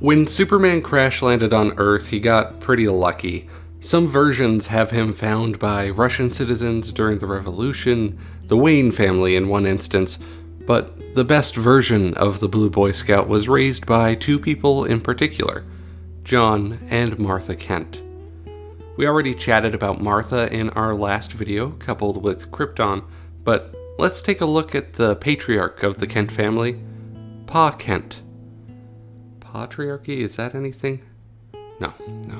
When Superman crash landed on Earth, he got pretty lucky. Some versions have him found by Russian citizens during the Revolution, the Wayne family in one instance, but the best version of the Blue Boy Scout was raised by two people in particular, Jon and Martha Kent. We already chatted about Martha in our last video, coupled with Krypton, but let's take a look at the patriarch of the Kent family, Pa Kent. Patriarchy, is that anything? No,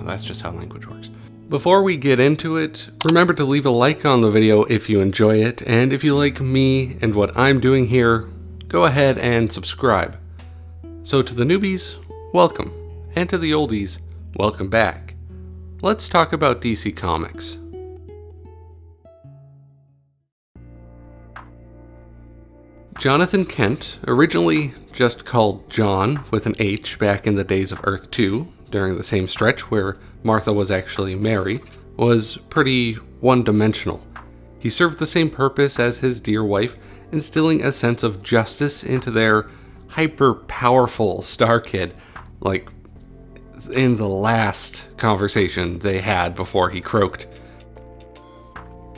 that's just how language works. Before we get into it, remember to leave a like on the video if you enjoy it, and if you like me and what I'm doing here, go ahead and subscribe. So to the newbies, welcome, and to the oldies, welcome back. Let's talk about DC Comics. Jonathan Kent, originally just called Jon with an H back in the days of Earth 2, during the same stretch where Martha was actually Mary, was pretty one-dimensional. He served the same purpose as his dear wife, instilling a sense of justice into their hyper-powerful Star Kid, like in the last conversation they had before he croaked.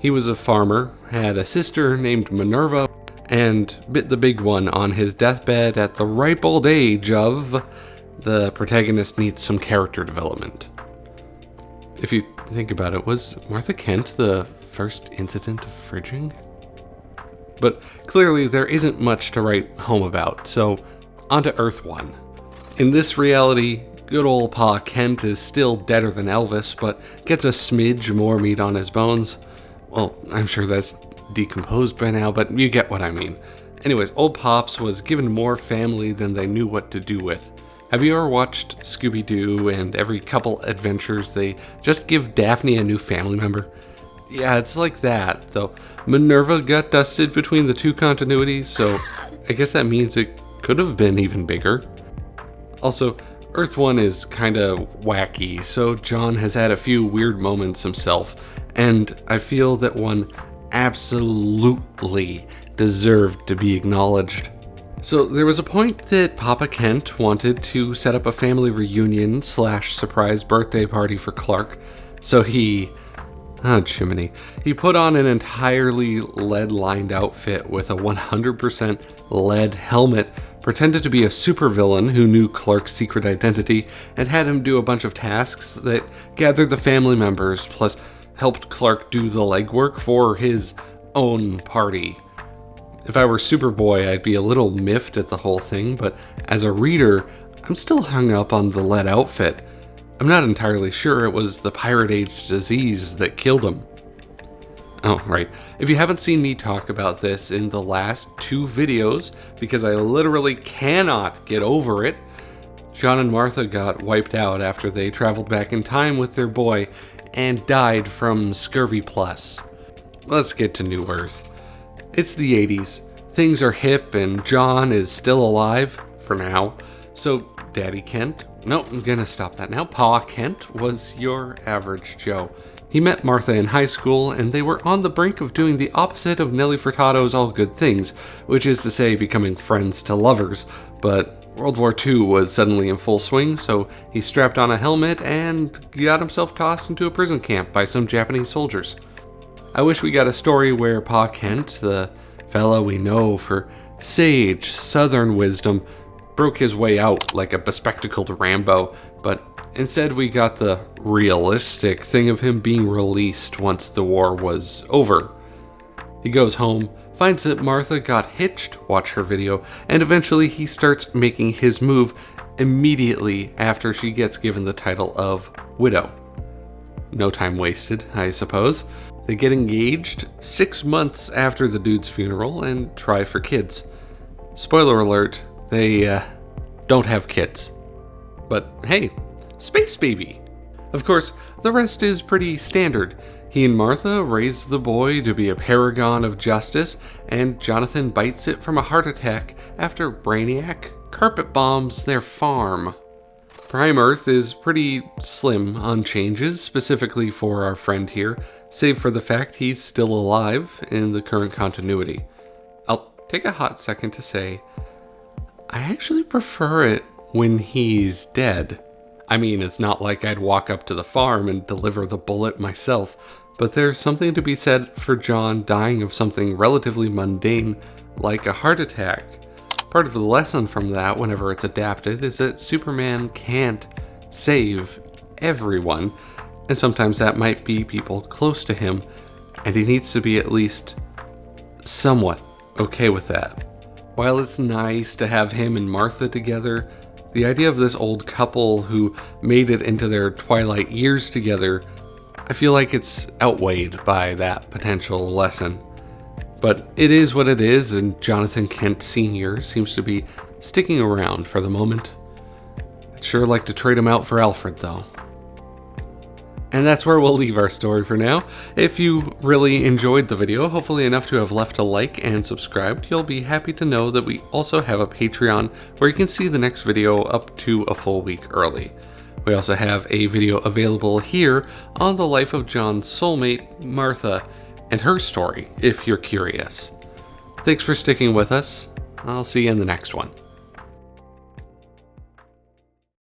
He was a farmer, had a sister named Minerva, and bit the big one on his deathbed at the ripe old age of the protagonist needs some character development. If you think about it, was Martha Kent the first incident of fridging? But clearly there isn't much to write home about, so on to Earth 1. In this reality, good old Pa Kent is still deader than Elvis, but gets a smidge more meat on his bones. Well, I'm sure that's decomposed by now, but you get what I mean. Anyways, old Pops was given more family than they knew what to do with. Have you ever watched Scooby-Doo and every couple adventures they just give Daphne a new family member? Yeah, it's like that, though Minerva got dusted between the two continuities, so I guess that means it could have been even bigger. Also, Earth 1 is kinda wacky, so Jon has had a few weird moments himself, and I feel that one absolutely deserved to be acknowledged. So there was a point that Papa Kent wanted to set up a family reunion / surprise birthday party for Clark, so he put on an entirely lead-lined outfit with a 100% lead helmet, pretended to be a supervillain who knew Clark's secret identity, and had him do a bunch of tasks that gathered the family members, plus helped Clark do the legwork for his own party. If I were Superboy, I'd be a little miffed at the whole thing, but as a reader, I'm still hung up on the lead outfit. I'm not entirely sure it was the Pirate Age disease that killed him. Oh, right. If you haven't seen me talk about this in the last 2 videos, because I literally cannot get over it, Jon and Martha got wiped out after they traveled back in time with their boy and died from scurvy plus. Let's get to New Earth. It's the 80s. Things are hip and Jon is still alive, for now. So Daddy Kent, no, I'm gonna stop that now. Pa Kent was your average Joe. He met Martha in high school and they were on the brink of doing the opposite of Nelly Furtado's All Good Things, which is to say becoming friends to lovers, but World War II was suddenly in full swing, so he strapped on a helmet and got himself tossed into a prison camp by some Japanese soldiers. I wish we got a story where Pa Kent, the fella we know for sage southern wisdom, broke his way out like a bespectacled Rambo, but instead we got the realistic thing of him being released once the war was over. He goes home, finds that Martha got hitched, watch her video, and eventually he starts making his move immediately after she gets given the title of widow. No time wasted, I suppose. They get engaged 6 months after the dude's funeral and try for kids. Spoiler alert, they don't have kids. But hey, space baby! Of course, the rest is pretty standard. He and Martha raise the boy to be a paragon of justice, and Jonathan bites it from a heart attack after Brainiac carpet bombs their farm. Prime Earth is pretty slim on changes, specifically for our friend here, save for the fact he's still alive in the current continuity. I'll take a hot second to say, I actually prefer it when he's dead. I mean, it's not like I'd walk up to the farm and deliver the bullet myself, but there's something to be said for Jon dying of something relatively mundane, like a heart attack. Part of the lesson from that, whenever it's adapted, is that Superman can't save everyone, and sometimes that might be people close to him, and he needs to be at least somewhat okay with that. While it's nice to have him and Martha together, the idea of this old couple who made it into their twilight years together, I feel like it's outweighed by that potential lesson. But it is what it is, and Jonathan Kent Sr. seems to be sticking around for the moment. I'd sure like to trade him out for Alfred, though. And that's where we'll leave our story for now. If you really enjoyed the video, hopefully enough to have left a like and subscribed, you'll be happy to know that we also have a Patreon where you can see the next video up to a full week early. We also have a video available here on the life of Jon's soulmate, Martha, and her story, if you're curious. Thanks for sticking with us. I'll see you in the next one.